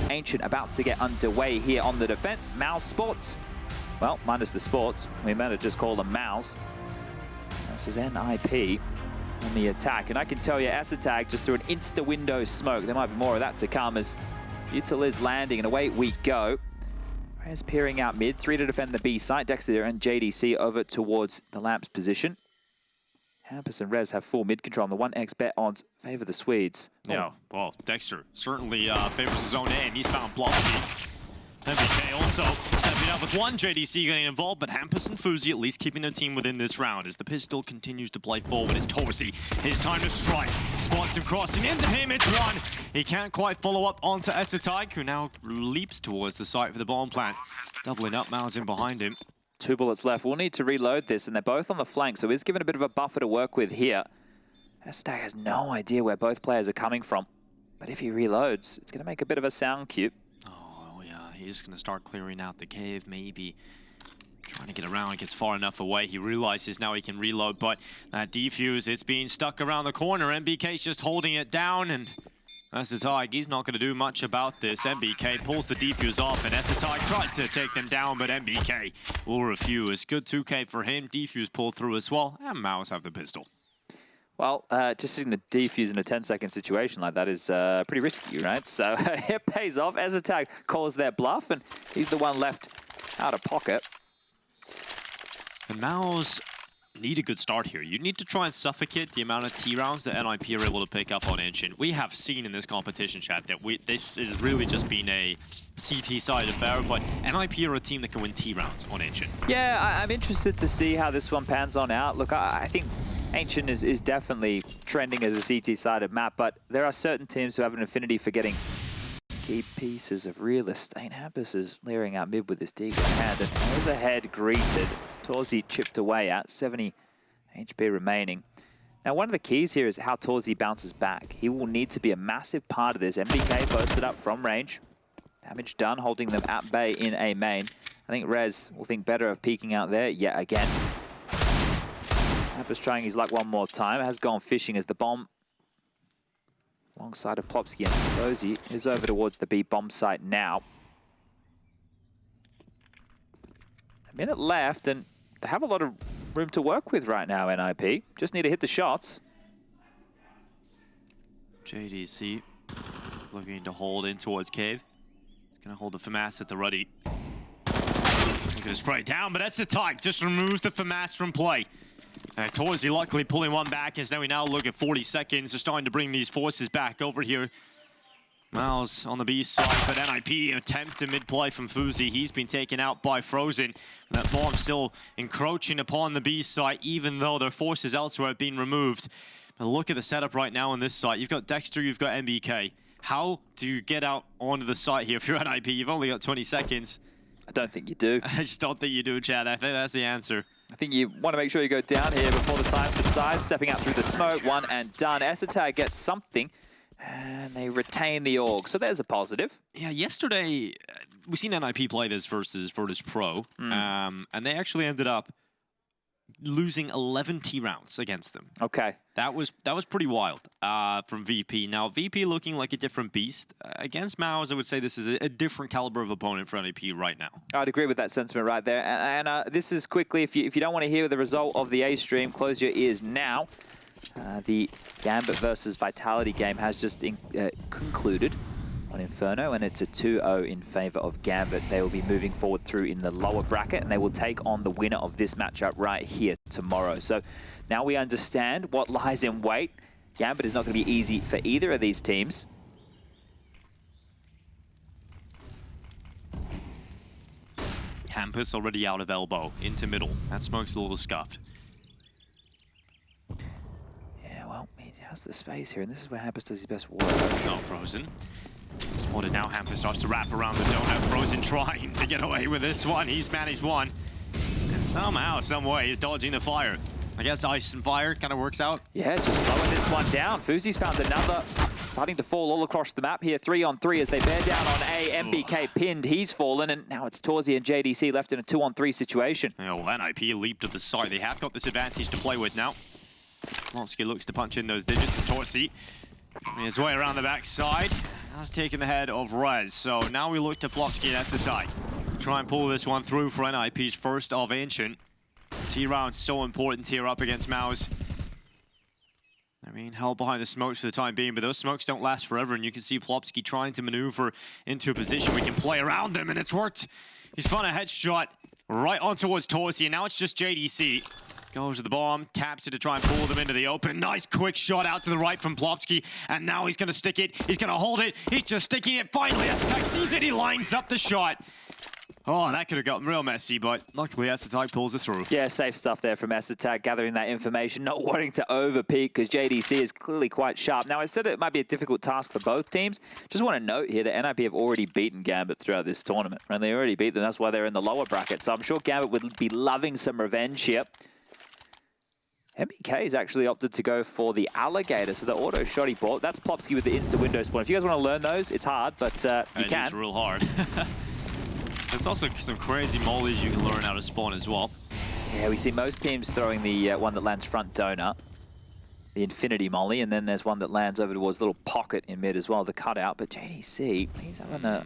Ancient about to get underway here on the defense. MOUZ Sports, well, minus the sports. We might have just called them MOUZ. This is NiP on the attack. And I can tell you, Tag just threw an insta-window smoke. There might be more of that to come as Util is landing, and away we go. Rez peering out mid, 3 to defend the B site. Dexter and JDC over towards the Lamps position. Hampus and Rez have full mid control, and the 1x bet odds favor the Swedes. Yeah, well, Dexter certainly favors his own end. He's found Plopski. MBK also stepping up with one. JDC getting involved, but Hampus and phzy at least keeping their team within this round as the pistol continues to play forward. It's phzy. His time to strike. Spots him crossing into him. It's run. He can't quite follow up onto phzy, who now leaps towards the site for the bomb plant. Doubling up, MOUZ in behind him. 2 bullets left. We'll need to reload this, and they're both on the flank, so he's given a bit of a buffer to work with here. phzy has no idea where both players are coming from, but if he reloads, it's going to make a bit of a sound cue. He's going to start clearing out the cave, maybe trying to get around. Gets far enough away. He realizes now he can reload, but that defuse, it's being stuck around the corner. MBK's just holding it down, and phzy, he's not going to do much about this. MBK pulls the defuse off, and phzy tries to take them down, but MBK will refuse. Good 2K for him. Defuse pulled through as well, and MOUZ have the pistol. Well, just sitting the defuse in a 10-second situation like that is pretty risky, right? So it pays off. phzy calls their bluff, and he's the one left out of pocket. The MOUZ need a good start here. You need to try and suffocate the amount of T rounds that NiP are able to pick up on Ancient. We have seen in this competition, chat, that this is really just been a CT side affair, but NiP are a team that can win T rounds on Ancient. Yeah, I'm interested to see how this one pans on out. Look, I think Ancient is definitely trending as a CT-sided map, but there are certain teams who have an affinity for getting key pieces of real estate. Hampus is leering out mid with his deagle in hand, and there's a head greeted. phzy chipped away at 70 HP remaining. Now, one of the keys here is how phzy bounces back. He will need to be a massive part of this. MBK posted up from range. Damage done, holding them at bay in A main. I think Rez will think better of peeking out there yet again. Hampus trying his luck one more time. Has gone fishing as the bomb alongside of Plopski and phzy is over towards the B bomb site now. A minute left, and they have a lot of room to work with right now, NiP. Just need to hit the shots. JDC looking to hold in towards cave. He's going to hold the FAMAS at the ready. Looking to spray down, but phzy just removes the FAMAS from play. phzy luckily pulling one back as then we now look at 40 seconds. They're starting to bring these forces back over here. MOUZ on the B side, but NiP attempt to mid-play from phzy. He's been taken out by Frozen. That bomb still encroaching upon the B site, even though their forces elsewhere have been removed. But look at the setup right now on this site. You've got Dexter, you've got MBK. How do you get out onto the site here if you're NiP? You've only got 20 seconds. I don't think you do. I just don't think you do, Chad. I think that's the answer. I think you want to make sure you go down here before the time subsides. Stepping out through the smoke, one and done. phzy gets something, and they retain the AUG. So there's a positive. Yeah, yesterday, we seen NiP play this versus Virtus Pro, and they actually ended up losing 11 T rounds against them. Okay. That was pretty wild from VP. Now, VP looking like a different beast. Against MOUZ, I would say this is a different caliber of opponent for NiP right now. I'd agree with that sentiment right there. And this is quickly, if you don't want to hear the result of the A stream, close your ears now. The Gambit versus Vitality game has just concluded on Inferno, and it's a 2-0 in favor of Gambit. They will be moving forward through in the lower bracket, and they will take on the winner of this matchup right here tomorrow. So now we understand what lies in wait. Gambit is not going to be easy for either of these teams. Hampus already out of elbow, into middle. That smoke's a little scuffed. Yeah, well, he has the space here, and this is where Hampus does his best work. Oh, Frozen. Spotted now, Hampus starts to wrap around the donut. Frozen trying to get away with this one. He's managed one. And somehow, some way, he's dodging the fire. I guess ice and fire kind of works out. Yeah, just slowing this one down. phzy's found another. Starting to fall all across the map here. 3-on-3 as they bear down on A. MBK pinned. He's fallen, and now it's phzy and JDC left in a 2-on-3 situation. Yeah, well, NiP leaped to the side. They have got this advantage to play with now. Plopski looks to punch in those digits, and phzy his way around the backside. has taken the head of Rez. So now we look to Plopski and that's the tie. Try and pull this one through for NiP's first of Ancient. T-round so important here up against MOUZ. I mean, held behind the smokes for the time being, but those smokes don't last forever, and you can see Plopski trying to maneuver into a position we can play around them, and it's worked. He's found a headshot right on towards Torsi, and now it's just JDC. Goes to the bomb, taps it to try and pull them into the open. Nice quick shot out to the right from Plopski, and now he's gonna stick it, he's gonna hold it, he's just sticking it finally. Asetak sees it, he lines up the shot. Oh, that could have gotten real messy, but luckily Asetak pulls it through. Yeah, safe stuff there from Asetak, gathering that information, not wanting to overpeak because JDC is clearly quite sharp. Now, I said it might be a difficult task for both teams. Just want to note here that NiP have already beaten Gambit throughout this tournament, and they already beat them. That's why they're in the lower bracket. So I'm sure Gambit would be loving some revenge here. MBK has actually opted to go for the Alligator, so the auto shot he bought. That's Plopski with the insta-window spawn. If you guys want to learn those, it's hard, but you can. It's real hard. There's also some crazy mollies you can learn how to spawn as well. Yeah, we see most teams throwing the one that lands front donut, the infinity molly, and then there's one that lands over towards the little pocket in mid as well, the cutout. But JDC, he's having a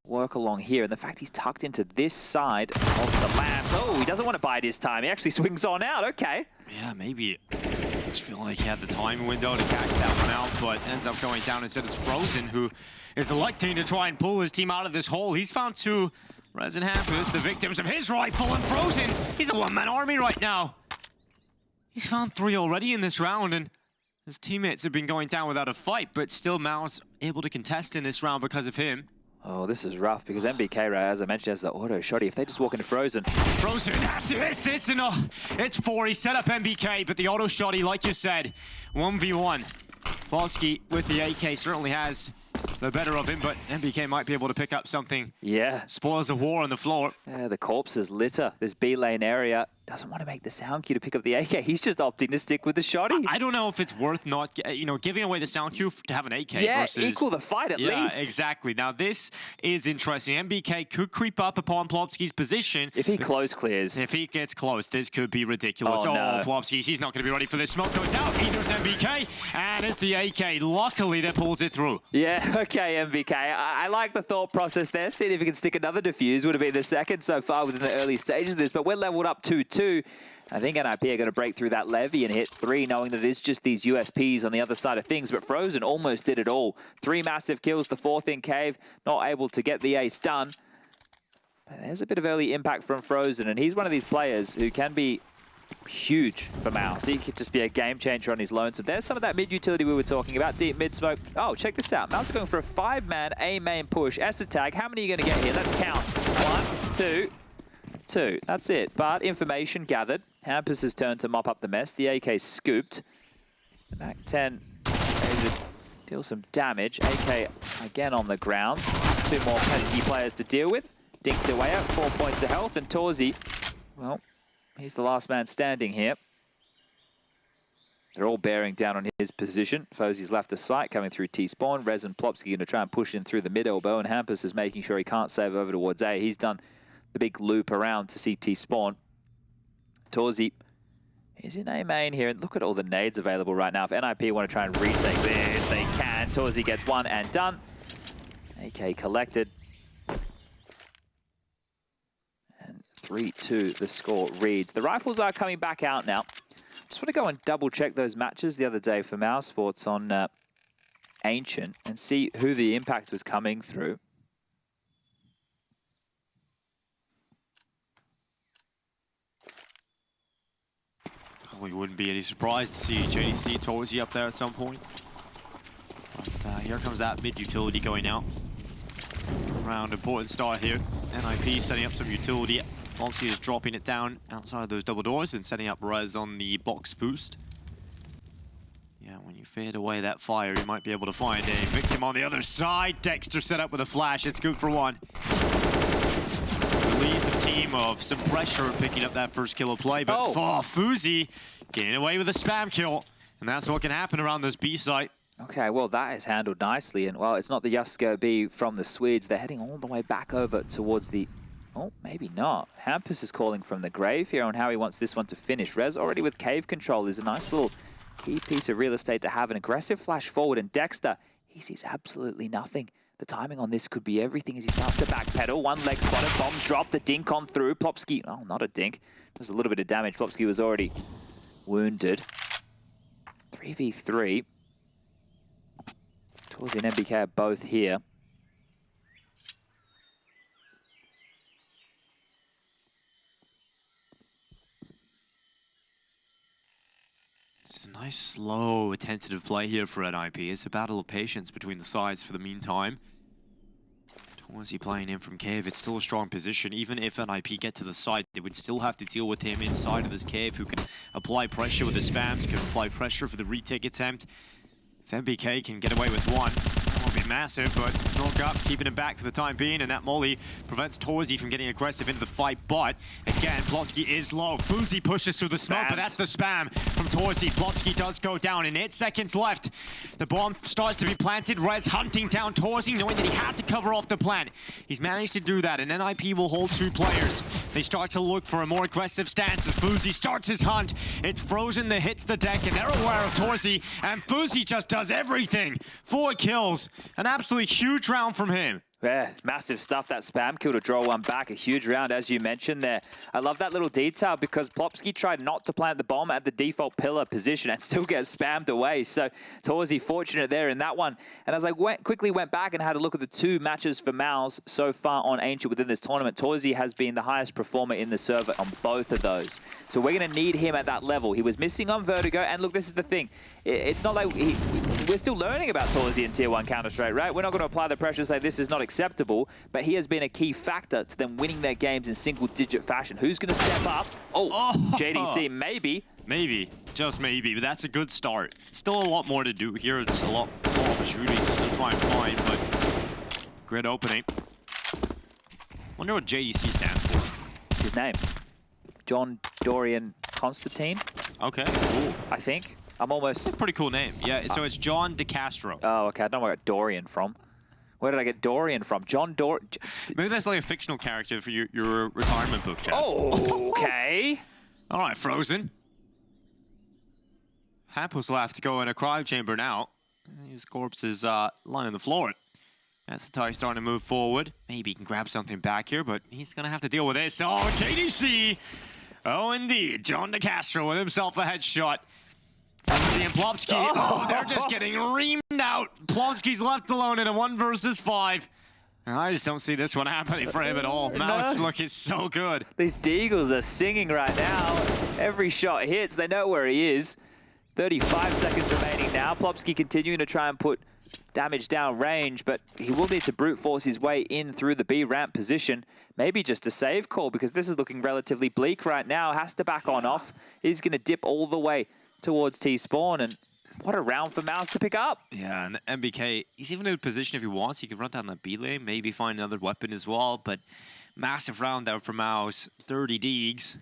work along here, and the fact he's tucked into this side of the lamps. Oh, he doesn't want to bide his time. He actually swings on out. Okay. Yeah, maybe. I just feel like he had the time window to catch that one out, but ends up going down. Instead, it's Frozen who is electing to try and pull his team out of this hole. He's found two Rez and Hampus, the victims of his rifle, and Frozen, he's a one-man army right now. He's found three already in this round, and his teammates have been going down without a fight, but still MOUZ able to contest in this round because of him. Oh, this is rough because MBK, right, as I mentioned, has the auto shotty. If they just walk into Frozen. Frozen has to miss this, and it's 4. He set up MBK, but the auto shotty, like you said, 1v1. Plopski with the AK certainly has the better of him, but MBK might be able to pick up something. Yeah. Spoils of war on the floor. Yeah, the corpses litter this B lane area. Doesn't want to make the sound cue to pick up the AK. He's just opting to stick with the shotty. I don't know if it's worth not, giving away the sound cue to have an AK versus... equal the fight at least. Yeah, exactly. Now this is interesting. MBK could creep up upon Plopski's position. If he close clears. If he gets close, this could be ridiculous. Oh, no. Plopski, he's not going to be ready for this. Smoke goes out. Either is MBK, and it's the AK. Luckily, that pulls it through. Yeah, okay, MBK. I like the thought process there. Seeing if he can stick another defuse. Would have been the second so far within the early stages of this, but we're leveled up 2-2. I think NiP are going to break through that levy and hit 3, knowing that it is just these USPs on the other side of things. But Frozen almost did it all. 3 massive kills, the 4th in Cave, not able to get the ace done. But there's a bit of early impact from Frozen, and he's one of these players who can be huge for MOUZ. He could just be a game changer on his lonesome. There's some of that mid utility we were talking about, deep mid smoke. Oh, check this out. MOUZ are going for a 5-man A main push. Asetak, how many are you going to get here? Let's count. 1, 2, 2. That's it. But information gathered. Hampus has turned to mop up the mess. The AK scooped. The Mac 10 able to deal some damage. AK again on the ground. 2 more pesky players to deal with. Dinked away at 4 points of health. And Torsi, well, he's the last man standing here. They're all bearing down on his position. phzy's left the site, coming through T-spawn. Rez and Plopski going to try and push in through the mid-elbow, and Hampus is making sure he can't save over towards A. He's done the big loop around to see T-spawn. Torsi is in A main here, and look at all the nades available right now. If NiP want to try and retake this, they can. Torsi gets 1 and done. AK collected. And 3-2 the score reads. The rifles are coming back out now. Just want to go and double check those matches the other day for MOUZ Sports on Ancient and see who the impact was coming through. We wouldn't be any surprised to see JDC Torsi up there at some point. But here comes that mid utility going out. Round important start here. NiP setting up some utility. Plopski is dropping it down outside those double doors and setting up Rez on the box boost. Yeah, when you fade away that fire, you might be able to find a victim on the other side. Dexter set up with a flash. It's good for 1. Release of team of some pressure picking up that first kill of play, but phzy getting away with a spam kill, and that's what can happen around this B site. Okay, well, that is handled nicely, and well, it's not the Jusko B from the Swedes. They're heading all the way back over towards the... Oh, maybe not. Hampus is calling from the grave here on how he wants this one to finish. Rez already with cave control is a nice little key piece of real estate to have. An aggressive flash forward, and Dexter, he sees absolutely nothing. The timing on this could be everything as he starts to backpedal. One leg spotted, bomb dropped, the dink on through. Plopski, oh, not a dink. There's a little bit of damage. Plopski was already wounded. 3v3. Towards and MBK are both here. It's a nice, slow, tentative play here for NiP. It's a battle of patience between the sides for the meantime. Towardsy playing in from cave. It's still a strong position. Even if NiP get to the side, they would still have to deal with him inside of this cave, who can apply pressure with the spams, can apply pressure for the retake attempt. If MBK can get away with one, that won't be massive, but Snork up, keeping him back for the time being, and that molly prevents Torzy from getting aggressive into the fight. But again, Plopski is low. phzy pushes through the smoke, but that's the spam from Torzy. Plopski does go down, and 8 seconds left. The bomb starts to be planted. Rez hunting down Torzy, knowing that he had to cover off the plant. He's managed to do that, and NiP will hold 2 players. They start to look for a more aggressive stance as phzy starts his hunt. It's frozen that hits the deck, and they're aware of Torzy, and phzy just does everything. 4 kills, an absolutely huge round from him. Yeah, massive stuff, that spam kill to draw one back. A huge round, as you mentioned there. I love that little detail because Plopski tried not to plant the bomb at the default pillar position and still gets spammed away. So Torzy fortunate there in that one. And as I quickly went back and had a look at the 2 matches for MOUZ so far on Ancient within this tournament, Torzy has been the highest performer in the server on both of those. So we're going to need him at that level. He was missing on Vertigo, and look, this is the thing. It's not like we're still learning about Torzy in Tier 1 Counter-Strike, right? We're not going to apply the pressure and say this is not acceptable, but he has been a key factor to them winning their games in single-digit fashion. Who's going to step up? Oh, JDC, maybe. Maybe, just maybe, but that's a good start. Still a lot more to do here. There's a lot more opportunities to still try and find, but grid opening. Wonder what JDC stands for. What's his name? John Dorian Constantine? Okay, cool. I think. I'm almost... That's a pretty cool name. Yeah, so it's John DeCastro. Oh, okay. I don't know where I got Dorian from. Where did I get Dorian from? John Dorian... Maybe that's like a fictional character for your retirement book, Chad. Oh, okay. All right, Frozen. Hampus will have to go in a cryo chamber now. His corpse is lying on the floor. That's the tie starting to move forward. Maybe he can grab something back here, but he's going to have to deal with this. Oh, JDC! Oh, indeed. John DeCastro with himself a headshot. phzy and Plopski. Oh, they're just getting reamed out. Plopski's left alone in a 1 versus 5. And I just don't see this one happening for him at all. MOUZ looking so good. These Deagles are singing right now. Every shot hits. They know where he is. 35 seconds remaining now. Plopski continuing to try and put damage down range, but he will need to brute force his way in through the B ramp position. Maybe just a save call, because this is looking relatively bleak right now. Has to back on off. He's going to dip all the way towards T-spawn, and what a round for MOUZ to pick up. Yeah, and MBK, he's even in a position if he wants, he can run down the B lane, maybe find another weapon as well, but massive round out for MOUZ. 30 Deegs.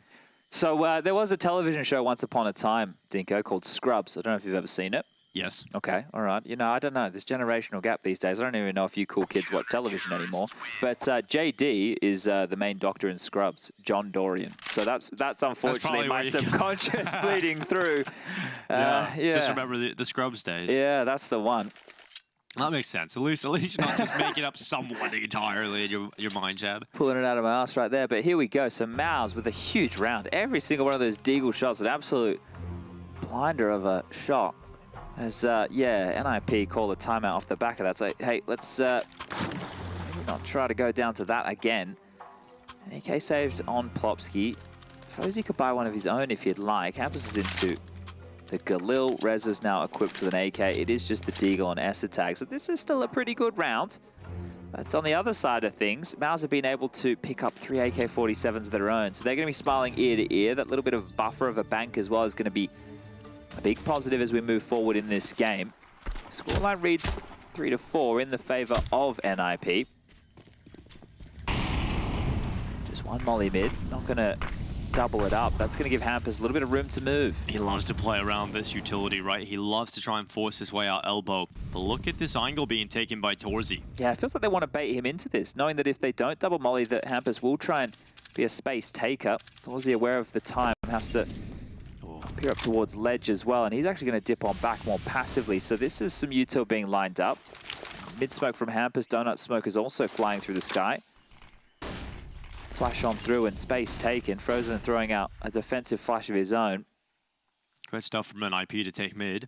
So there was a television show once upon a time, Dinko, called Scrubs. I don't know if you've ever seen it. Yes. Okay, all right. You know, I don't know. There's generational gap these days. I don't even know if you cool kids watch television anymore. But JD is the main doctor in Scrubs, John Dorian. So that's unfortunately my subconscious bleeding through. Yeah. Just remember the Scrubs days. Yeah, that's the one. That makes sense. At least you're not just making up someone entirely in your mind, Chad. Pulling it out of my ass right there. But here we go. So MOUZ with a huge round. Every single one of those Deagle shots, an absolute blinder of a shot. As, yeah, NiP call a timeout off the back of that. So, hey, let's maybe not try to go down to that again. AK saved on Plopski. phzy could buy one of his own if he'd like. Hampus is into the Galil. Rez is now equipped with an AK. It is just the Deagle and Essa tag. So this is still a pretty good round. But on the other side of things, MOUZ have been able to pick up 3 AK-47s of their own. So they're going to be smiling ear to ear. That little bit of buffer of a bank as well is going to be a big positive as we move forward in this game. Scoreline reads 3-4 in the favor of NiP. Just one molly mid, not going to double it up. That's going to give Hampus a little bit of room to move. He loves to play around this utility, right? He loves to try and force his way out elbow. But look at this angle being taken by Torzy. Yeah, it feels like they want to bait him into this, knowing that if they don't double molly, that Hampus will try and be a space taker. Torzy, aware of the time, has to Peer up towards ledge as well, and he's actually going to dip on back more passively. So this is some util being lined up. Mid smoke from Hampus. Donut smoke is also flying through the sky. Flash on through and space taken. Frozen throwing out a defensive flash of his own. Great stuff from NiP to take mid.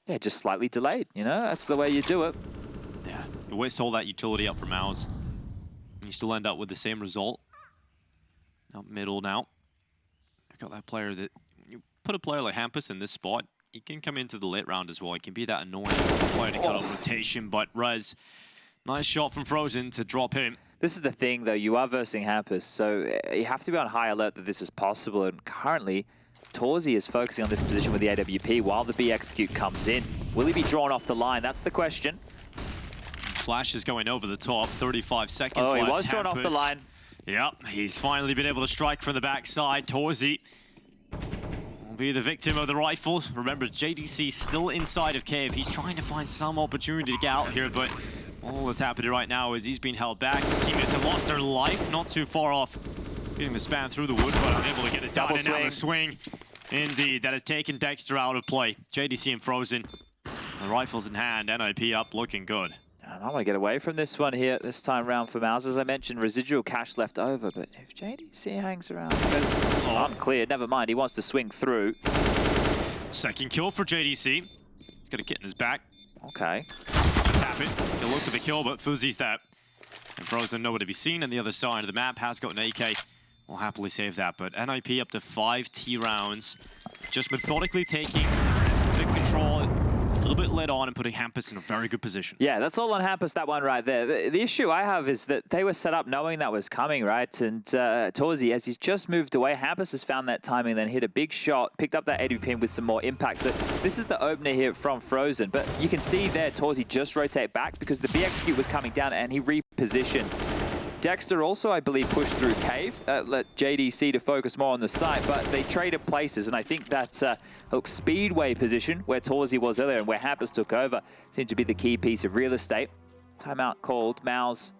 Yeah, just slightly delayed, you know? That's the way you do it. Yeah, you waste all that utility up for MOUZ. You still end up with the same result. Out middle now. I got that player that... You put a player like Hampus in this spot, he can come into the late round as well. He can be that annoying player to cut off rotation, but Rez, nice shot from Frozen to drop him. This is the thing, though. You are versing Hampus, so you have to be on high alert that this is possible. And currently, phzy is focusing on this position with the AWP while the B execute comes in. Will he be drawn off the line? That's the question. Flash is going over the top. 35 seconds left. Oh, he was drawn off the line. Yep, he's finally been able to strike from the backside. phzy will be the victim of the rifle. Remember, JDC still inside of cave. He's trying to find some opportunity to get out here, but all that's happening right now is he's being held back. His teammates have lost their life, not too far off getting the span through the wood, but unable to get it down. And now the swing. Indeed, that has taken Dexter out of play. JDC and Frozen, the rifles in hand. NiP up, looking good. I want to get away from this one here this time round for MOUZ. As I mentioned, residual cash left over, but if JDC hangs around, goes uncleared, never mind, he wants to swing through. Second kill for JDC. He's got a kit in his back. Okay. Tap it. He'll look for the kill, but phzy's that. And Frozen nowhere to be seen on the other side of the map. Has got an AK. We'll happily save that, but NiP up to 5 T rounds. Just methodically taking the control, a little bit led on and putting Hampus in a very good position. Yeah, that's all on Hampus, that one right there. The issue I have is that they were set up knowing that was coming, right? And phzy, as he's just moved away, Hampus has found that timing, then hit a big shot, picked up that AWP with some more impact. So this is the opener here from Frozen, but you can see there phzy just rotate back because the B execute was coming down and he repositioned. Dexter also, I believe, pushed through cave, let JDC to focus more on the site, but they traded places, and I think that speedway position where phzy was earlier and where Hampus took over seemed to be the key piece of real estate. Timeout called. MOUZ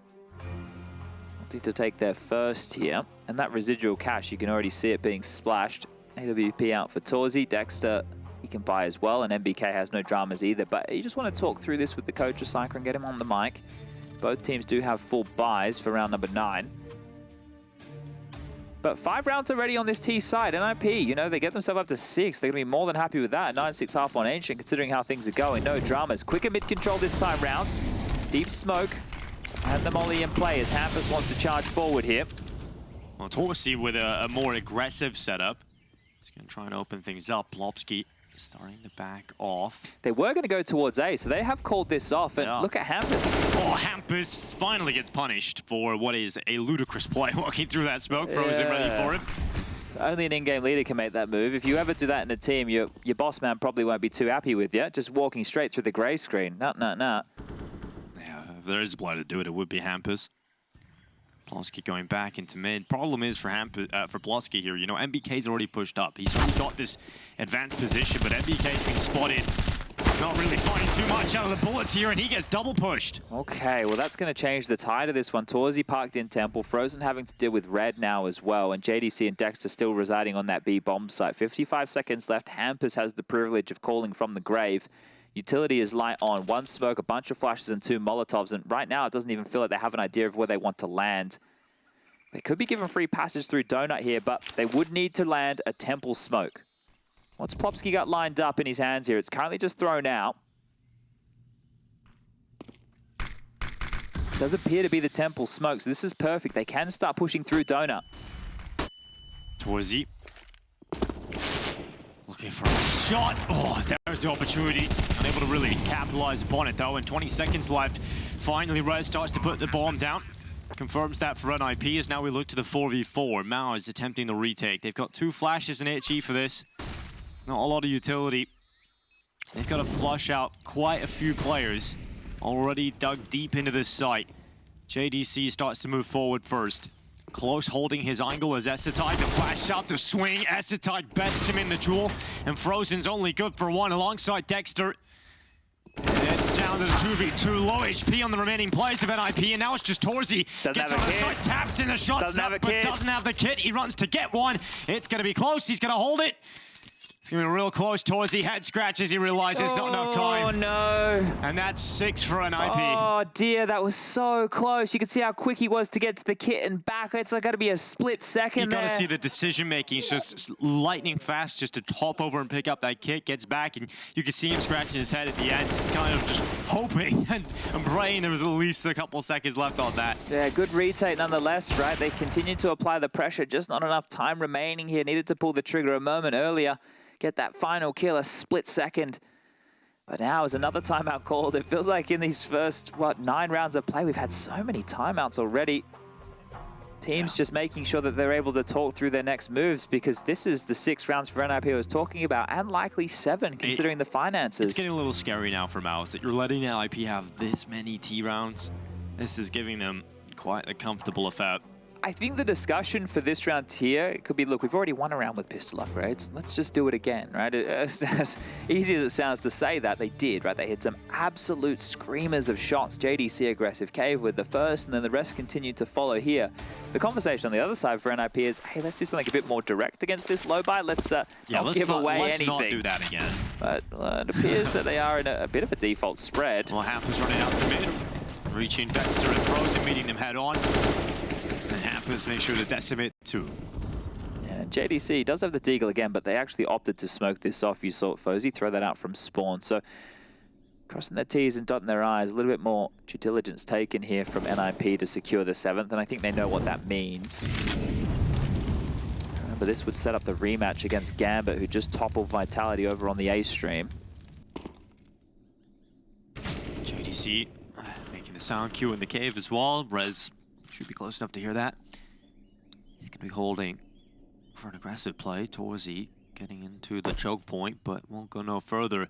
wanting to take their first here, and that residual cash, you can already see it being splashed. AWP out for phzy. Dexter, he can buy as well, and MBK has no dramas either, but you just want to talk through this with the coach of Cycler and get him on the mic. Both teams do have full buys for round number 9. But 5 rounds already on this T side. NiP, you know, they get themselves up to 6. They're going to be more than happy with that. 9-6 half on Ancient, considering how things are going. No dramas. Quicker mid-control this time round. Deep smoke. And the molly in play as Hampus wants to charge forward here. Well, phzy with a more aggressive setup. He's going to try and open things up. Plopski starting to back off. They were going to go towards A, so they have called this off. And look at Hampus. Oh, Hampus finally gets punished for what is a ludicrous play. Walking through that smoke, Frozen ready for him. Only an in-game leader can make that move. If you ever do that in a team, your boss man probably won't be too happy with you. Just walking straight through the grey screen. Nah. Yeah, if there is a player to do it, it would be Hampus. Plopski going back into mid. Problem is for Plopski here, you know, MBK's already pushed up. He's already got this advanced position, but MBK's been spotted. Not really finding too much out of the bullets here, and he gets double pushed. Okay, well, that's going to change the tide of this one. phzy parked in Temple, Frozen having to deal with red now as well, and JDC and Dexter still residing on that B bomb site. 55 seconds left. Hampus has the privilege of calling from the grave. Utility is light on. 1 smoke, a bunch of flashes, and 2 Molotovs. And right now, it doesn't even feel like they have an idea of where they want to land. They could be given free passage through Donut here, but they would need to land a Temple smoke. What's Plopski got lined up in his hands here? It's currently just thrown out. Does appear to be the Temple smoke, so this is perfect. They can start pushing through Donut. phzy looking for a shot. Oh, there's the opportunity. Unable to really capitalize upon it, though, and 20 seconds left. Finally, Rez starts to put the bomb down. Confirms that for NiP as now we look to the 4v4. MOUZ attempting the retake. They've got 2 flashes and HE for this. Not a lot of utility. They've got to flush out quite a few players. Already dug deep into this site. JDC starts to move forward first. Close holding his angle as Essetide, the flash out to swing. Essetide bests him in the duel, and Frozen's only good for 1 alongside Dexter. It's down to the 2v2, low HP on the remaining players of NiP, and now it's just phzy. Gets on the side, taps in the shots up, but doesn't have the kit. He runs to get one. It's going to be close. He's going to hold it. It's going to be real close towards the head scratch as he realizes not enough time. Oh, no. And that's 6 for an NiP. Oh, dear. That was so close. You could see how quick he was to get to the kit and back. It's like got to be a split second there. You got to see the decision-making. It's just lightning fast just to hop over and pick up that kit, gets back, and you can see him scratching his head at the end, kind of just hoping and praying there was at least a couple seconds left on that. Yeah, good retake nonetheless, right? They continued to apply the pressure. Just not enough time remaining here. Needed to pull the trigger a moment earlier. Get that final kill, a split second. But now is another timeout called. It feels like in these first, 9 rounds of play, we've had so many timeouts already. Teams just making sure that they're able to talk through their next moves, because this is the 6 rounds for NiP I was talking about, and likely 7 considering the finances. It's getting a little scary now for MOUZ that you're letting NiP have this many T rounds. This is giving them quite a comfortable affair. I think the discussion for this round here, it could be, look, we've already won a round with pistol upgrades. Let's just do it again, right? As easy as it sounds to say that, they did, right? They hit some absolute screamers of shots. JDC aggressive, Cave with the first, and then the rest continued to follow here. The conversation on the other side for NiP is, hey, let's do something a bit more direct against this low buy. Let's not give away anything. Let's not do that again. But it appears that they are in a bit of a default spread. Well, Hampers running out to mid, reaching Dexter and Frozen, meeting them head on. And Hampers make sure to decimate too. Yeah, JDC does have the deagle again, but they actually opted to smoke this off. You saw phzy throw that out from spawn. So crossing their T's and dotting their I's, a little bit more due diligence taken here from NiP to secure the 7th, and I think they know what that means. Remember, this would set up the rematch against Gambit, who just toppled Vitality over on the A stream. JDC making the sound cue in the cave as well. Rez should be close enough to hear that. He's going to be holding for an aggressive play. Torzy getting into the choke point, but won't go no further.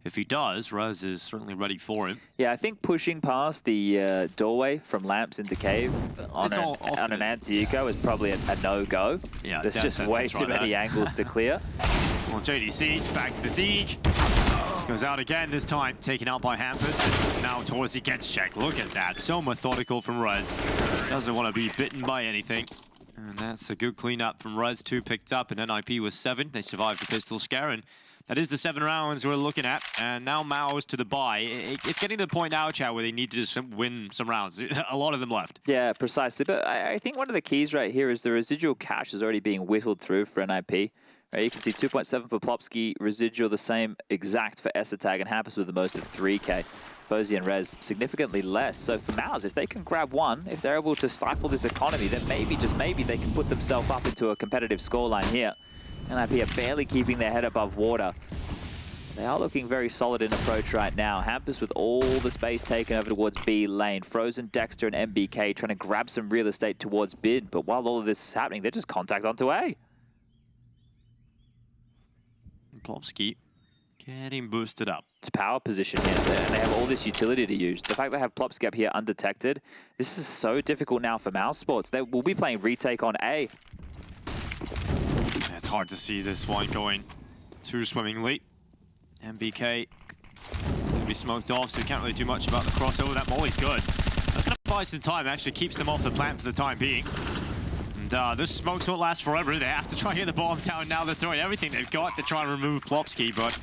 If he does, Rez is certainly ready for him. Yeah, I think pushing past the doorway from lamps into cave on an anti-eco is probably a no-go. Yeah, there's just way too many angles to clear. Well, JDC back to the Deeg. Goes out again, this time taken out by Hampus. And now Torzy gets checked. Look at that. So methodical from Rez. Doesn't want to be bitten by anything. And that's a good cleanup from Rez. 2 picked up, and NiP was 7. They survived the pistol scare, and that is the 7 rounds we're looking at. And now MOUZ to the buy. It's getting to the point now, Chad, where they need to just win some rounds. A lot of them left. Yeah, precisely. But I think one of the keys right here is the residual cash is already being whittled through for NiP. Right, you can see 2.7 for Plopski, residual the same exact for Esatag, and Hampus with the most of 3K. phzy and Rez significantly less. So for MOUZ, if they can grab one, if they're able to stifle this economy, then maybe, just maybe, they can put themselves up into a competitive scoreline here. NiP are barely keeping their head above water. They are looking very solid in approach right now. Hampus with all the space taken over towards B lane. Frozen, Dexter, and MBK trying to grab some real estate towards mid. But while all of this is happening, they're just contact onto A. Plopski getting boosted up. It's power position here, and they have all this utility to use. The fact they have Plopski up here undetected, this is so difficult now for MOUZ Sports. They will be playing retake on A. It's hard to see this one going too swimmingly. MBK going to be smoked off, so we can't really do much about the crossover. That molly's good. That's going to buy some time. Actually keeps them off the plant for the time being. And this smokes won't last forever. They have to try and get the bomb down. Now they're throwing everything they've got to try and remove Plopski, but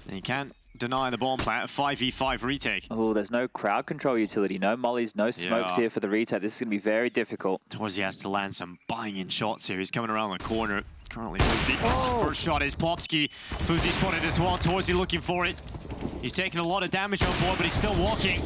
they can't deny the bomb plant. A 5v5 retake. Oh, there's no crowd control utility. No mollies, no smokes here for the retake. This is going to be very difficult. Torzy has to land some buying shots here. He's coming around the corner. Currently, phzy. Oh. First shot is Plopski. phzy spotted as well. Torzy looking for it. He's taking a lot of damage on board, but he's still walking.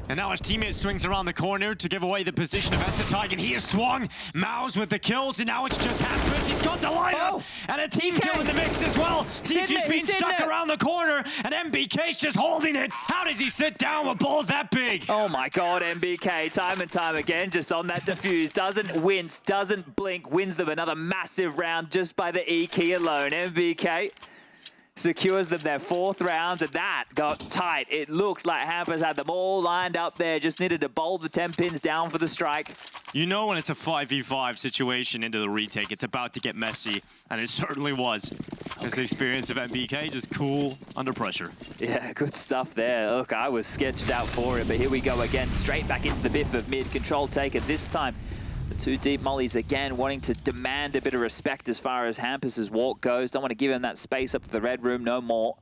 And now his teammate swings around the corner to give away the position of Esatag, and he is swung. MOUZ with the kills, and now it's just Hampus. He's got the lineup, and a team kill in the mix as well. TFU's being stuck around the corner, and MBK's just holding it. How does he sit down with balls that big? Oh my God, MBK, time and time again, just on that defuse. Doesn't wince, doesn't blink, wins them another massive round just by the E key alone. MBK secures them their 4th round, and that got tight. It looked like Hampus had them all lined up there, just needed to bowl the 10 pins down for the strike. You know when it's a 5v5 situation into the retake, it's about to get messy, and it certainly was. As the experience of MBK, just cool under pressure. Yeah, good stuff there. Look, I was sketched out for it, but here we go again, straight back into the biff of mid. Control taken this time The two deep mollies again wanting to demand a bit of respect as far as Hampus's walk goes. Don't want to give him that space up to the red room no more.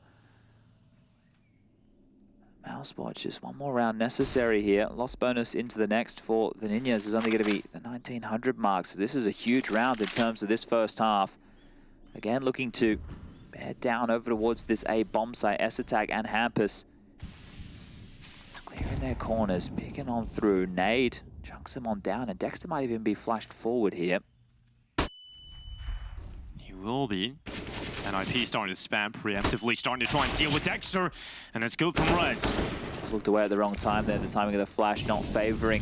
MOUZ watch, just one more round necessary here. Loss bonus into the next for the Ninjas is only going to be the 1900 mark. So this is a huge round in terms of this first half. Again, looking to head down over towards this A bomb site. S-Attack and Hampus clearing their corners, picking on through. Nade chunks them on down, and Dexter might even be flashed forward here. He will be. NiP starting to spam preemptively, starting to try and deal with Dexter, and it's good from Reds. Just looked away at the wrong time there. The timing of the flash not favoring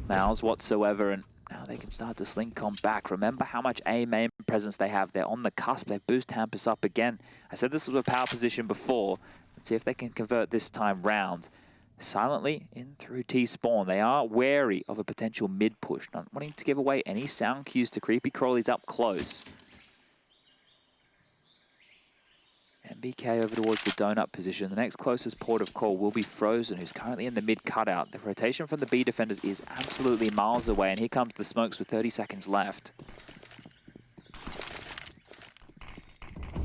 MOUZ whatsoever, and now they can start to slink comp back. Remember how much A main presence they have. They're on the cusp. They boost Hampus up again. I said this was a power position before. Let's see if they can convert this time round. Silently in through T-spawn. They are wary of a potential mid-push, not wanting to give away any sound cues to creepy crawlies up close. MBK over towards the donut position. The next closest port of call will be Frozen, who's currently in the mid cutout. The rotation from the B defenders is absolutely miles away, and here comes the smokes with 30 seconds left.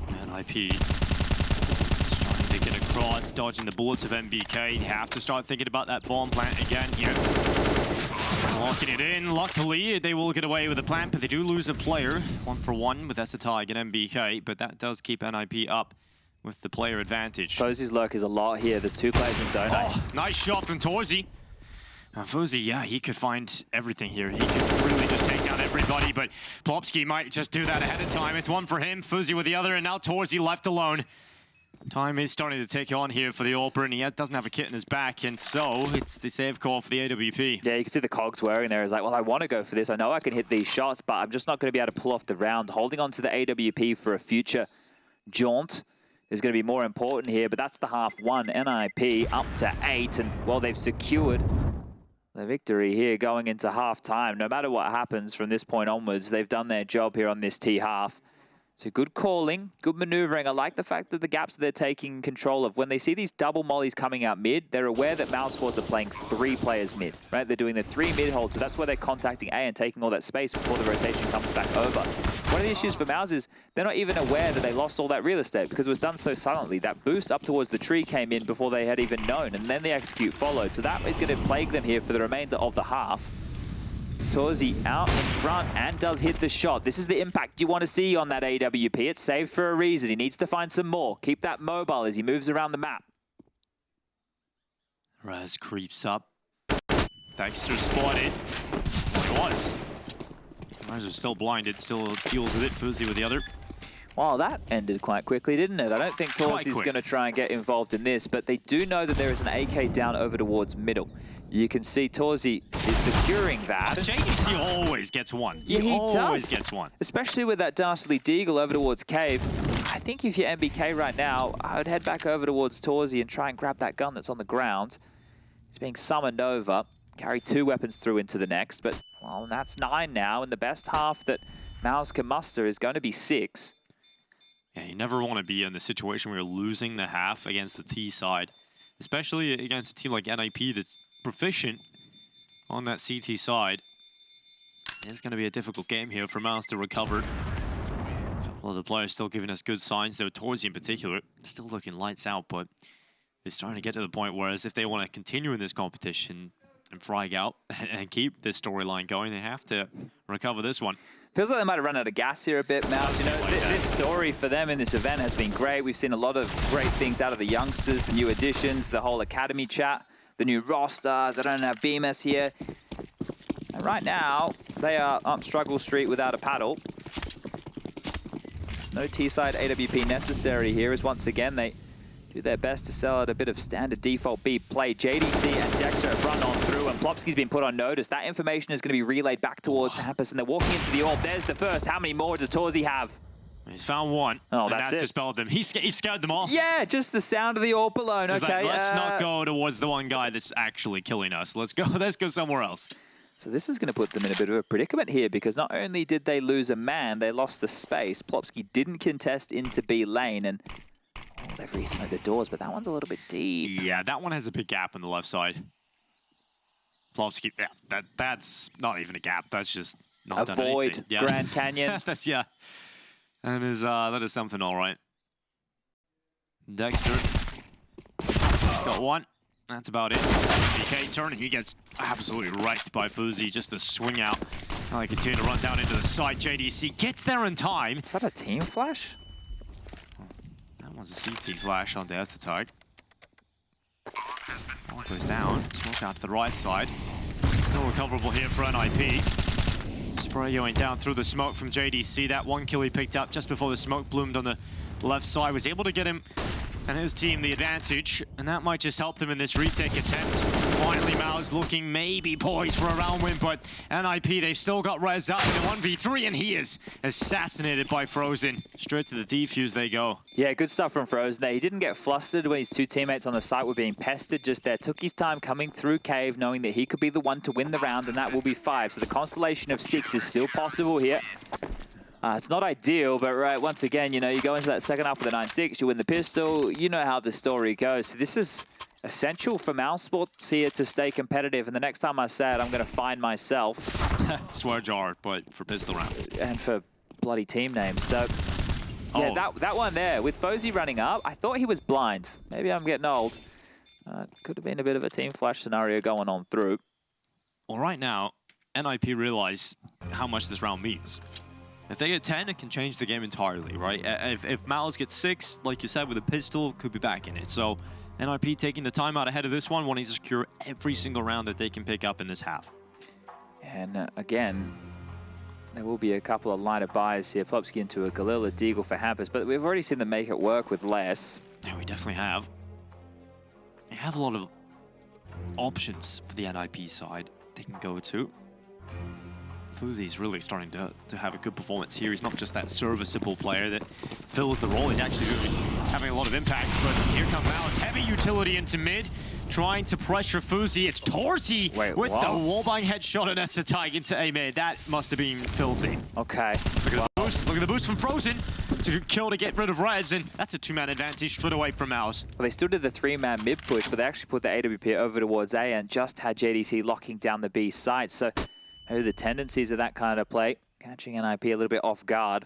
NiP just trying to get across, dodging the bullets of MBK. You have to start thinking about that bomb plant again here. Locking it in. Luckily, they will get away with the plant, but they do lose a player. 1 for 1 with phzy and MBK, but that does keep NiP up with the player advantage. phzy's lurk is a lot here. There's 2 players in donut. Oh, nice shot from phzy. phzy, yeah, he could find everything here. He could really just take down everybody, but Plopski might just do that ahead of time. It's 1 for him, phzy with the other, and now phzy left alone. Time is starting to take on here for the AWPer, and he doesn't have a kit in his back, and so it's the save call for the AWP. Yeah, you can see the cogs whirring there. He's like, well, I want to go for this. I know I can hit these shots, but I'm just not going to be able to pull off the round. Holding on to the AWP for a future jaunt is going to be more important here, but that's the half one. NiP up to 8, and, well, they've secured the victory here going into half-time. No matter what happens from this point onwards, they've done their job here on this T half. So good calling, good maneuvering. I like the fact that the gaps they're taking control of. When they see these double mollies coming out mid, they're aware that MOUZ Sports are playing 3 players mid, right? They're doing the 3 mid hold, so that's where they're contacting A and taking all that space before the rotation comes back over. One of the issues for MOUZ is they're not even aware that they lost all that real estate because it was done so silently. That boost up towards the tree came in before they had even known, and then the execute followed. So that is going to plague them here for the remainder of the half. phzy out in front and does hit the shot. This is the impact you want to see on that AWP. It's saved for a reason. He needs to find some more. Keep that mobile as he moves around the map. Raz creeps up. Dexter spotted. Well, he was. Raz is still blinded, still deals with it. phzy with the other. Well, that ended quite quickly, didn't it? I don't think phzy's going to try and get involved in this, but they do know that there is an AK down over towards middle. You can see phzy is securing that. JDC always gets one. Yeah, he always does. Gets one. Especially with that Dastardly Deagle over towards Cave. I think if you're MBK right now, I would head back over towards phzy and try and grab that gun that's on the ground. He's being summoned over. Carry 2 weapons through into the next, but, well, that's 9 now, and the best half that MOUZ can muster is going to be 6. Yeah, you never want to be in the situation where you're losing the half against the T side, especially against a team like NiP that's proficient on that CT side. It's going to be a difficult game here for MOUZ to recover. A couple of the players still giving us good signs, though phzy in particular still looking lights out, but it's starting to get to the point where as if they want to continue in this competition and frag out and keep this storyline going, they have to recover this one. Feels like they might have run out of gas here a bit, MOUZ. You know, this story for them in this event has been great. We've seen a lot of great things out of the youngsters, the new additions, the whole academy chat, the new roster. They don't have BMS here. And right now, they are up Struggle Street without a paddle. No T-side AWP necessary here, as once again they do their best to sell out a bit of standard default B play. JDC and Dexter have run on through, and Plopski's been put on notice. That information is going to be relayed back towards Hampus, and they're walking into the AWP. There's the first. How many more does phzy have? He's found one. Oh, and that's it. Dispelled them. He scared them off. Yeah, just the sound of the AWP alone. He's okay, like, let's not go towards the one guy that's actually killing us. Let's go somewhere else. So this is going to put them in a bit of a predicament here, because not only did they lose a man, they lost the space. Plopski didn't contest into B lane, and they've resmoked the doors, but that one's a little bit deep. Yeah, that one has a big gap on the left side. Plopski, yeah, that's not even a gap. That's just not done anything. Avoid Yeah. Grand Canyon. Yeah. That is something, all right. Dexter, he's got one. That's about it. BK's turn, he gets absolutely wrecked by phzy. Just the swing out. Now they continue to run down into the side. JDC gets there in time. Is that a team flash? That was a CT flash on the S-Tag. Ball goes down. Smoke out to the right side. Still recoverable here for NiP. Spray going down through the smoke from JDC. That one kill he picked up just before the smoke bloomed on the left side was able to get him and his team the advantage, and that might just help them in this retake attempt. Finally, MOUZ looking maybe poised for a round win, but NiP, they've still got Rez up in the 1v3, and he is assassinated by Frozen. Straight to the defuse they go. Yeah, good stuff from Frozen there. He didn't get flustered when his two teammates on the site were being pestered just there. Took his time coming through Cave, knowing that he could be the one to win the round, and that will be 5. So the constellation of 6 is still possible here. It's not ideal, but right, once again, you know, you go into that second half with a 9-6, you win the pistol, you know how the story goes. So this is essential for MOUZ Sports here to stay competitive, and the next time I say it, I'm going to find myself. Swear jar, but for pistol rounds. And for bloody team names. So, yeah, that one there, with phzy running up, I thought he was blind. Maybe I'm getting old. Could have been a bit of a team flash scenario going on through. Well, right now, NiP realize how much this round means. If they get 10, it can change the game entirely, right? If MOUZ gets 6, like you said, with a pistol, could be back in it. So NiP taking the time out ahead of this one, wanting to secure every single round that they can pick up in this half. And again, there will be a couple of line of buys here. Plopski into a Galila Deagle for Hampus, but we've already seen them make it work with less. Yeah, we definitely have. They have a lot of options for the NiP side they can go to. phzy's really starting to have a good performance here. He's not just that serviceable player that fills the role. He's actually really having a lot of impact. But here comes MOUZ. Heavy utility into mid, trying to pressure phzy. It's Torsi with the wallbang headshot and S-Tag into A mid. That must have been filthy. Okay. Look at the boost from Frozen to kill to get rid of Rez, and that's a 2-man advantage straight away from MOUZ. Well, they still did the 3-man mid push, but they actually put the AWP over towards A and just had JDC locking down the B side. So maybe the tendencies of that kind of play, catching NiP a little bit off guard.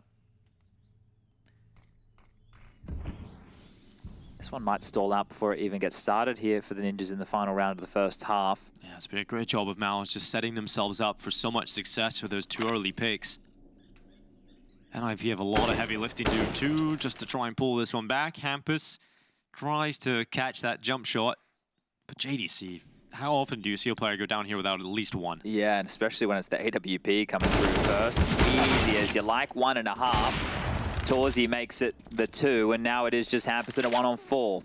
This one might stall out before it even gets started here for the Ninjas in the final round of the first half. Yeah, it's been a great job of MOUZ just setting themselves up for so much success with those 2 early picks. NiP have a lot of heavy lifting to do too, just to try and pull this one back. Hampus tries to catch that jump shot, but JDC, how often do you see a player go down here without at least one? Yeah, and especially when it's the AWP coming through first. Easy as you like, 1.5. Torsi makes it the 2, and now it is just Hampus in a 1-on-4.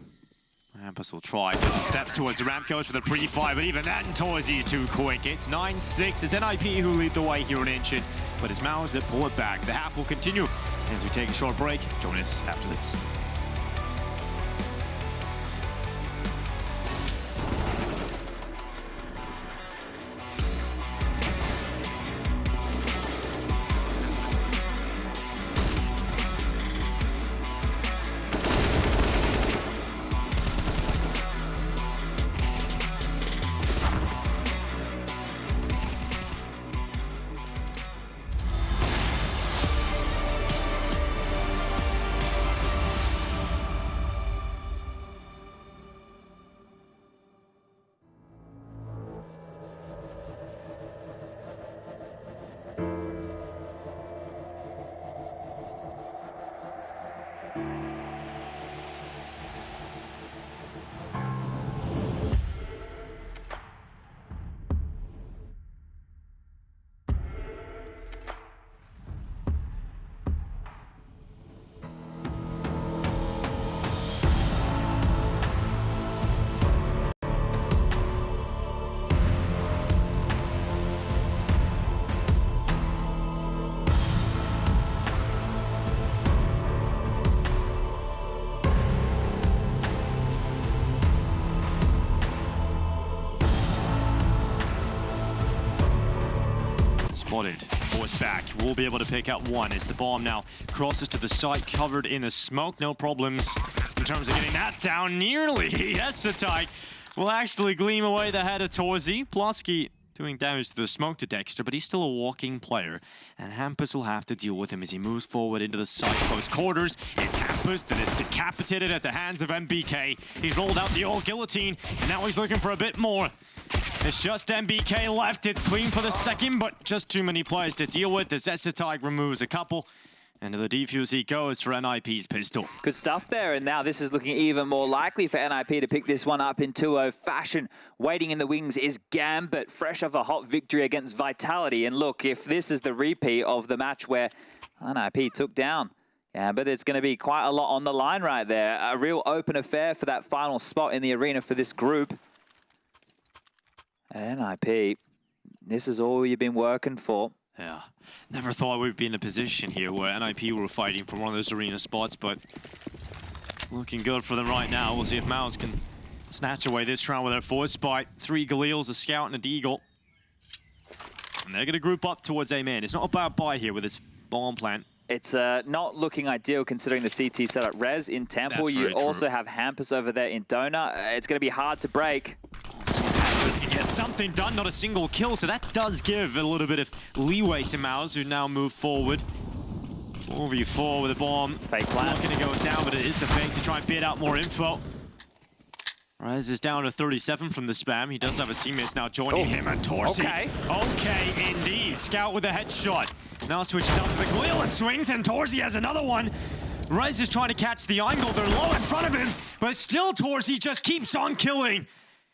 Hampus will try. Just steps towards the ramp coach for the pre-fire, but even then, Torsi's too quick. It's 9-6. It's NiP who lead the way here in Ancient, but it's MOUZ that pull it back. The half will continue as we take a short break. Join us after this. Spotted, forced back, will be able to pick up one as the bomb now crosses to the site, covered in the smoke. No problems in terms of getting that down nearly. Yes, the tag will actually gleam away the head of Torsi. Plopski doing damage to the smoke detector, but he's still a walking player. And Hampus will have to deal with him as he moves forward into the side close quarters. It's Hampus that is decapitated at the hands of MBK. He's rolled out the old guillotine, and now he's looking for a bit more. It's just MBK left. It's clean for the second, but just too many players to deal with as phzy removes a couple. And to the defuse he goes for NiP's pistol. Good stuff there, and now this is looking even more likely for NiP to pick this one up in 2-0 fashion. Waiting in the wings is Gambit, fresh off a hot victory against Vitality. And look, if this is the repeat of the match where NiP took down Gambit, it's going to be quite a lot on the line right there. A real open affair for that final spot in the arena for this group. And NiP, this is all you've been working for. Yeah, never thought we'd be in a position here where NiP were fighting for one of those arena spots, but looking good for them right now. We'll see if MOUZ can snatch away this round with their forward spot. 3 Galils, a Scout, and a Deagle. And they're going to group up towards A main. It's not a bad buy here with this bomb plant. It's not looking ideal considering the CT setup. Rez in Temple, you also have Hampus over there in Donut. It's going to be hard to break. He can get something done, not a single kill, so that does give a little bit of leeway to MOUZ, who now move forward. 4v4 with a bomb. Fake plan. Not going to go down, but it is the fake to try and beat out more info. Rez is down to 37 from the spam. He does have his teammates now joining him, and Torsi. Okay, indeed. Scout with a headshot. Now switches out to the Galil and swings, and Torsi has another one. Rez is trying to catch the angle. They're low in front of him, but still Torsi just keeps on killing.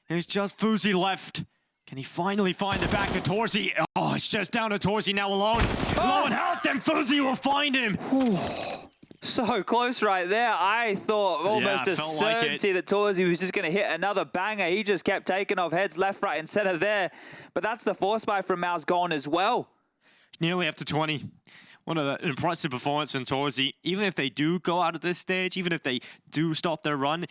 There's just phzy left. Can he finally find the back of Torsi? Oh, it's just down to Torsi now alone. Low in health, and phzy will find him. So close right there. I thought almost a certainty that Torsi was just going to hit another banger. He just kept taking off heads left, right, and center there. But that's the force buy from MOUZ gone as well. Nearly up to 20. One of the impressive performance from Torsi. Even if they do go out at this stage, even if they do stop their run,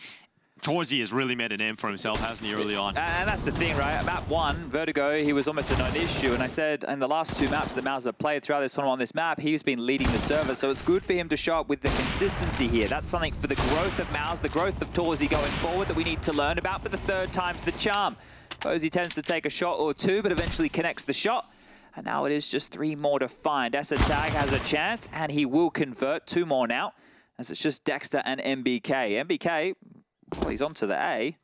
Torsi has really made a name for himself, hasn't he, early on? And that's the thing, right? Map 1, Vertigo, he was almost a non-issue. And I said in the last 2 maps that MOUZ have played throughout this tournament on this map, he's been leading the server. So it's good for him to show up with the consistency here. That's something for the growth of MOUZ, the growth of Torsi going forward that we need to learn about. But the third time's the charm. phzy tends to take a shot or 2, but eventually connects the shot. And now it is just 3 more to find. phzy has a chance, and he will convert. 2 more now, as it's just Dexter and MBK. MBK, well, he's on to the A.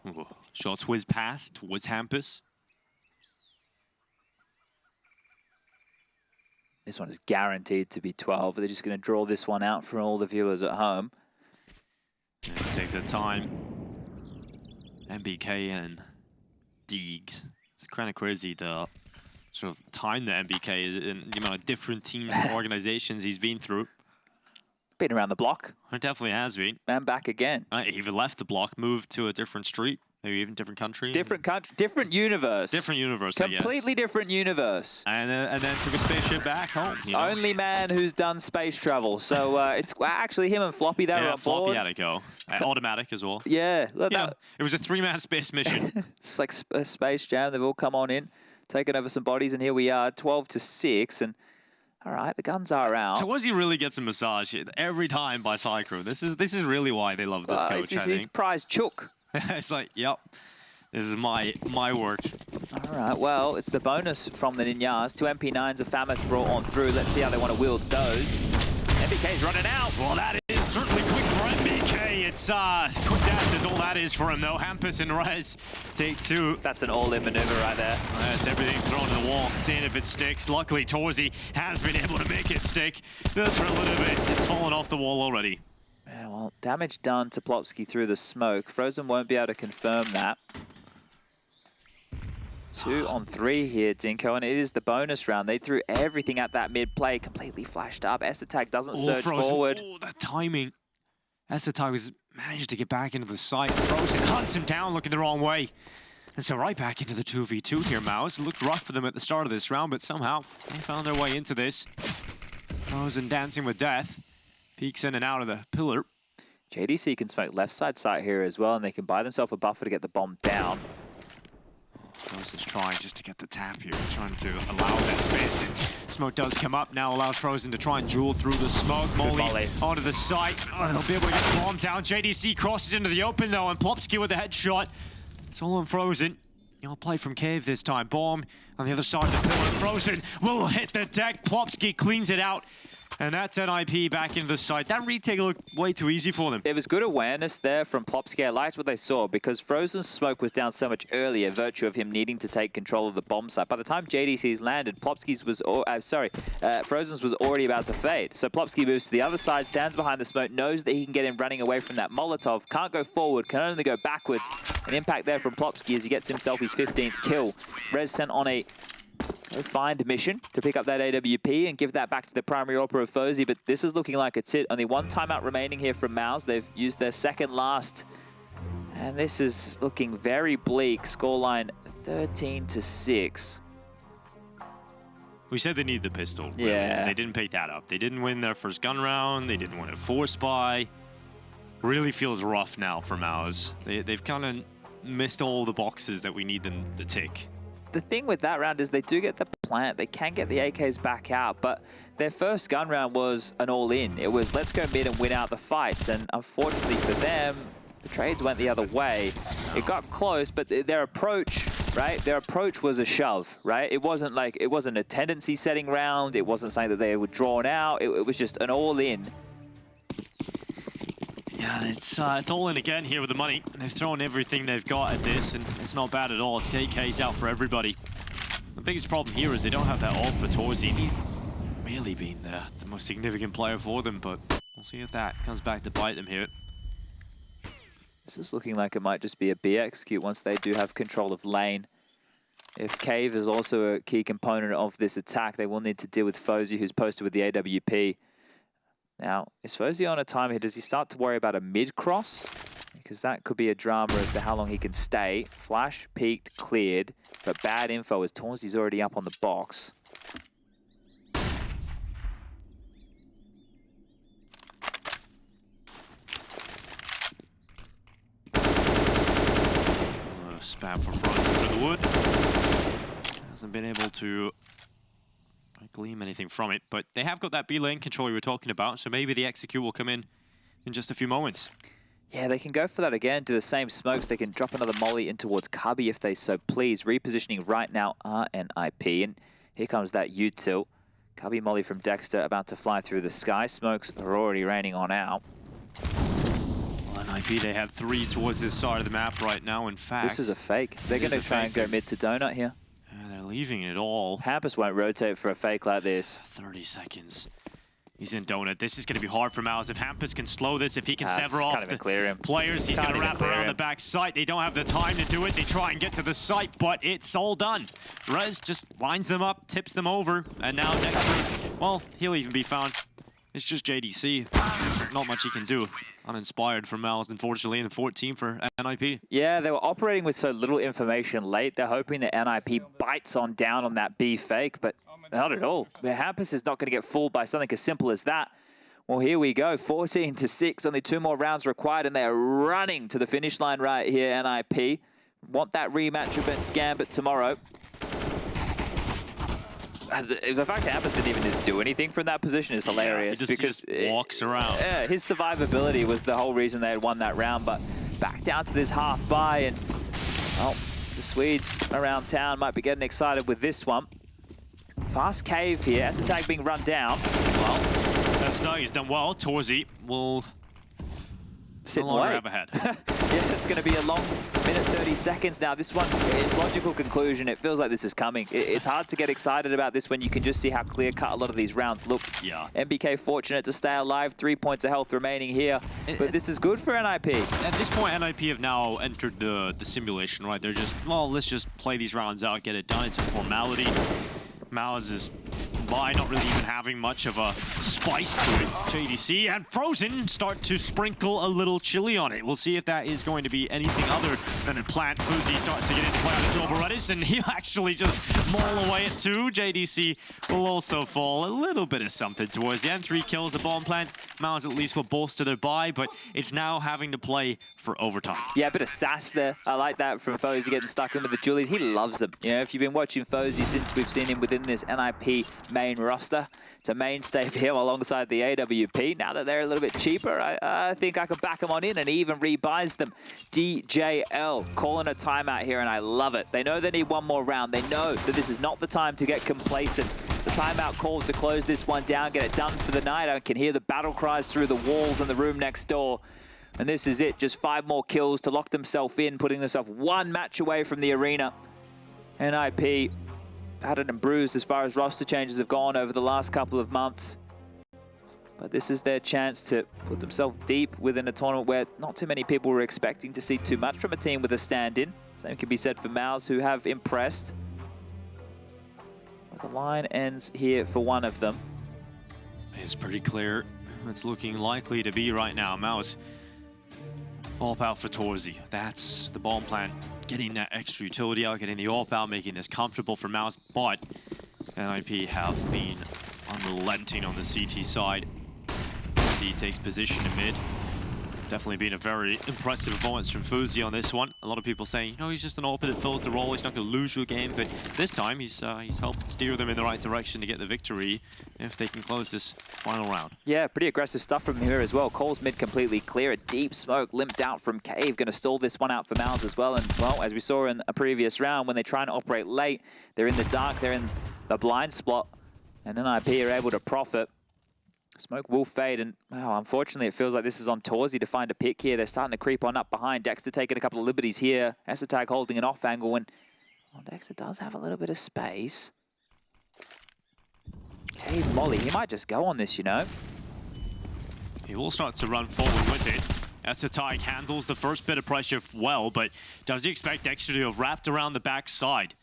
Ooh, shots whiz past towards Hampus. This one is guaranteed to be 12. They're just going to draw this one out for all the viewers at home. Let's take their time. MBK and Deegs. It's kind of crazy the sort of time that MBK is in, the amount of different teams and organizations he's been through. Been around the block. It definitely has been. And back again. He even left the block, moved to a different street, maybe even different country. Different country, different universe. Different universe, I guess. Completely different universe. And then took a spaceship back home. You know? Only man who's done space travel. So it's actually him and Floppy that were on board. Floppy had to go. Automatic as well. Yeah. It was a 3-man space mission. It's like a Space Jam. They've all come on in, taken over some bodies, and here we are, 12-6. And all right, the guns are out. So Torsi really gets a massage every time by Cycro. This is really why they love this coach, This is his prize chook. It's like, yep, this is my work. All right, well, it's the bonus from the Ninjas. 2 MP9s of Famas brought on through. Let's see how they want to wield those. MBK's running out. Well, that is certainly quick for MBK. It's quick dash is all that is for him, though. Hampus and Rez take 2. That's an all-in maneuver right there. That's everything thrown to the wall, seeing if it sticks. Luckily, Torsi has been able to make it stick. Just for a little bit, it's fallen off the wall already. Yeah, well, damage done to Plopski through the smoke. Frozen won't be able to confirm that. 2 on 3 here, Dinko, and it is the bonus round. They threw everything at that mid play, completely flashed up. phzy doesn't surge forward. Oh, that timing. phzy was managed to get back into the site. Frozen hunts him down, looking the wrong way. And so right back into the 2v2 here, MOUZ. It looked rough for them at the start of this round, but somehow they found their way into this. Frozen dancing with death. Peeks in and out of the pillar. JDC can smoke left side sight here as well, and they can buy themselves a buffer to get the bomb down. Frozen's trying just to get the tap here, trying to allow that space. Smoke does come up, now allows Frozen to try and jewel through the smoke. Molly onto the site. Oh, they'll be able to get the bomb down. JDC crosses into the open though, and Plopski with the headshot. It's all on Frozen. play from Cave this time. Bomb on the other side of the pillar. Frozen will hit the deck. Plopski cleans it out. And that's NiP back into the site. That retake looked way too easy for them. There was good awareness there from Plopski. I liked what they saw because Frozen's smoke was down so much earlier, virtue of him needing to take control of the bomb site. By the time JDC's landed, Plopski's was, Frozen's was already about to fade. So Plopski moves to the other side, stands behind the smoke, knows that he can get him running away from that Molotov, can't go forward, can only go backwards. An impact there from Plopski as he gets himself his 15th kill. Rez sent on a find mission to pick up that AWP and give that back to the primary AWPer of phzy, but this is looking like it's it. Only one timeout remaining here from MOUZ. They've used their second last, and this is looking very bleak. Scoreline 13-6. We said they need the pistol. Really. Yeah. They didn't pick that up. They didn't win their first gun round. They didn't win a force buy. Really feels rough now for MOUZ. They've kind of missed all the boxes that we need them to tick. The thing with that round is they do get the plant, they can get the AKs back out, but their first gun round was an all-in. It was let's go mid and win out the fights, and unfortunately for them, the trades went the other way. It got close, but their approach, right? Their approach was a shove, right? It wasn't a tendency setting round, it wasn't something that they were drawn out, it was just an all-in. Yeah, it's all in again here with the money. They've thrown everything they've got at this, and it's not bad at all. It's AKs out for everybody. The biggest problem here is they don't have that ult for phzy. He's really been the most significant player for them, but we'll see if that comes back to bite them here. This is looking like it might just be a B execute once they do have control of lane. If Cave is also a key component of this attack, they will need to deal with phzy, who's posted with the AWP. Now, is phzy on a time here? Does he start to worry about a mid-cross? Because that could be a drama as to how long he can stay. Flash, peeked, cleared, but bad info as phzy's already up on the box. Spam for Frozen through the wood. Hasn't been able to glean anything from it, but they have got that B lane control we were talking about, so maybe the execute will come in just a few moments. Yeah, they can go for that again, do the same smokes. They can drop another molly in towards Cubby if they so please. Repositioning right now are NiP, and here comes that U-tilt. Cubby molly from Dexter about to fly through the sky. Smokes are already raining on out. Well, NiP, they have 3 towards this side of the map right now, in fact. This is a fake. They're going to try and go mid to donut here. They're leaving it all. Hampus won't rotate for a fake like this. 30 seconds. He's in donut. This is going to be hard for MOUZ. If Hampus can slow this, if he can sever off the players, he's going to wrap around the back site. They don't have the time to do it. They try and get to the site, but it's all done. Rez just lines them up, tips them over, and now Dexter, well, he'll even be found. It's just JDC. Not much he can do. Uninspired from MOUZ, unfortunately, and 14 for NiP. Yeah, they were operating with so little information late. They're hoping that NiP bites on down on that B fake, but not at all. Hampus is not going to get fooled by something as simple as that. Well, here we go, 14-6. Only 2 more rounds required, and they are running to the finish line right here, NiP. Want that rematch against Gambit tomorrow. The fact that Hampus didn't even do anything from that position is hilarious. Yeah, he just walks around. Yeah, his survivability was the whole reason they had won that round, but back down to this half buy, and well, the Swedes around town might be getting excited with this one. Fast Cave here, S-Attack being run down. Well, he's done well. phzy will sit no and longer wait. have a head. Yeah, it's going to be a long minute 30 seconds now. This one is logical conclusion. It feels like this is coming. It's hard to get excited about this when you can just see how clear-cut a lot of these rounds look. Yeah. MBK fortunate to stay alive. 3 points of health remaining here. But this is good for NiP. At this point, NiP have now entered the simulation, right? They're just, well, let's just play these rounds out, get it done. It's a formality. MOUZ is by not really even having much of a spice to it. JDC and Frozen start to sprinkle a little chili on it. We'll see if that is going to be anything other than a plant. phzy starts to get into play on the Joel Berettis, and he'll actually just maul away at 2. JDC will also fall a little bit of something towards the end. 3 kills, a bomb plant. MOUZ at least will bolster their buy, but it's now having to play for overtime. Yeah, a bit of sass there. I like that from phzy getting stuck in with the Julies. He loves them. You know, if you've been watching phzy since we've seen him within this NiP main roster. It's a mainstay for him alongside the AWP. Now that they're a little bit cheaper, I think I could back them on in, and he even rebuys them. DJL calling a timeout here, and I love it. They know they need one more round. They know that this is not the time to get complacent. The timeout called to close this one down, get it done for the night. I can hear the battle cries through the walls in the room next door. And this is it, just 5 more kills to lock themselves in, putting themselves 1 match away from the arena. NiP battered and bruised as far as roster changes have gone over the last couple of months. But this is their chance to put themselves deep within a tournament where not too many people were expecting to see too much from a team with a stand-in. Same can be said for MOUZ, who have impressed. But the line ends here for one of them. It's pretty clear. It's looking likely to be right now. MOUZ AWP out for phzy. That's the bomb plan. Getting that extra utility out, getting the AWP out, making this comfortable for MOUZ. But NiP have been unrelenting on the CT side. He takes position in mid. Definitely been a very impressive performance from phzy on this one. A lot of people saying, you know, he's just an AWP that fills the role. He's not going to lose you a game, but this time he's helped steer them in the right direction to get the victory if they can close this final round. Yeah, pretty aggressive stuff from here as well. Cole's mid completely clear. A deep smoke limped out from Cave. Going to stall this one out for MOUZ as well. And, well, as we saw in a previous round, when they try and operate late, they're in the dark, they're in the blind spot, and NiP are able to profit. Smoke will fade, and wow, unfortunately it feels like this is on phzy to find a pick here. They're starting to creep on up behind. Dexter taking a couple of liberties here. Tag holding an off angle, and well, Dexter does have a little bit of space. Cave Molly, he might just go on this, you know. He will start to run forward with it. Tag handles the first bit of pressure well, but does he expect Dexter to have wrapped around the backside?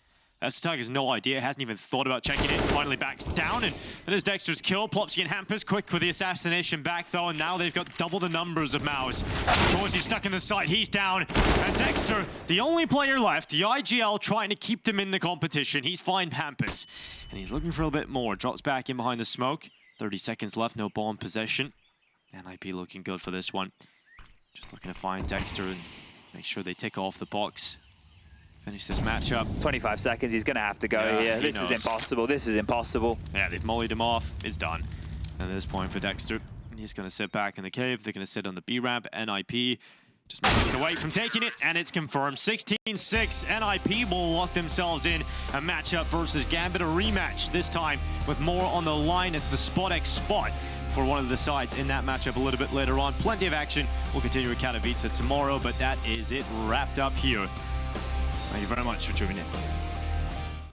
Tag has no idea, hasn't even thought about checking it, finally backs down, and that is Dexter's kill. Plopski and Hampus quick with the assassination back though, and now they've got double the numbers of MOUZ. phzy stuck in the side, he's down, and Dexter, the only player left, the IGL trying to keep them in the competition. He's fine Hampus, and he's looking for a bit more. Drops back in behind the smoke. 30 seconds left, no ball in possession. NiP looking good for this one. Just looking to find Dexter and make sure they tick off the box. Finish this matchup. 25 seconds, he's going to have to go here. This is impossible, this is impossible. Yeah, they've mollied him off, it's done. And at this point for Dexter, he's going to sit back in the cave. They're going to sit on the B ramp. NiP just minutes away from taking it, and it's confirmed. 16-6, NiP will lock themselves in a matchup versus Gambit, a rematch. This time with more on the line. It's the Spot X spot for one of the sides in that matchup a little bit later on. Plenty of action. We'll continue with Katowice tomorrow, but that is it wrapped up here. Thank you very much for tuning in.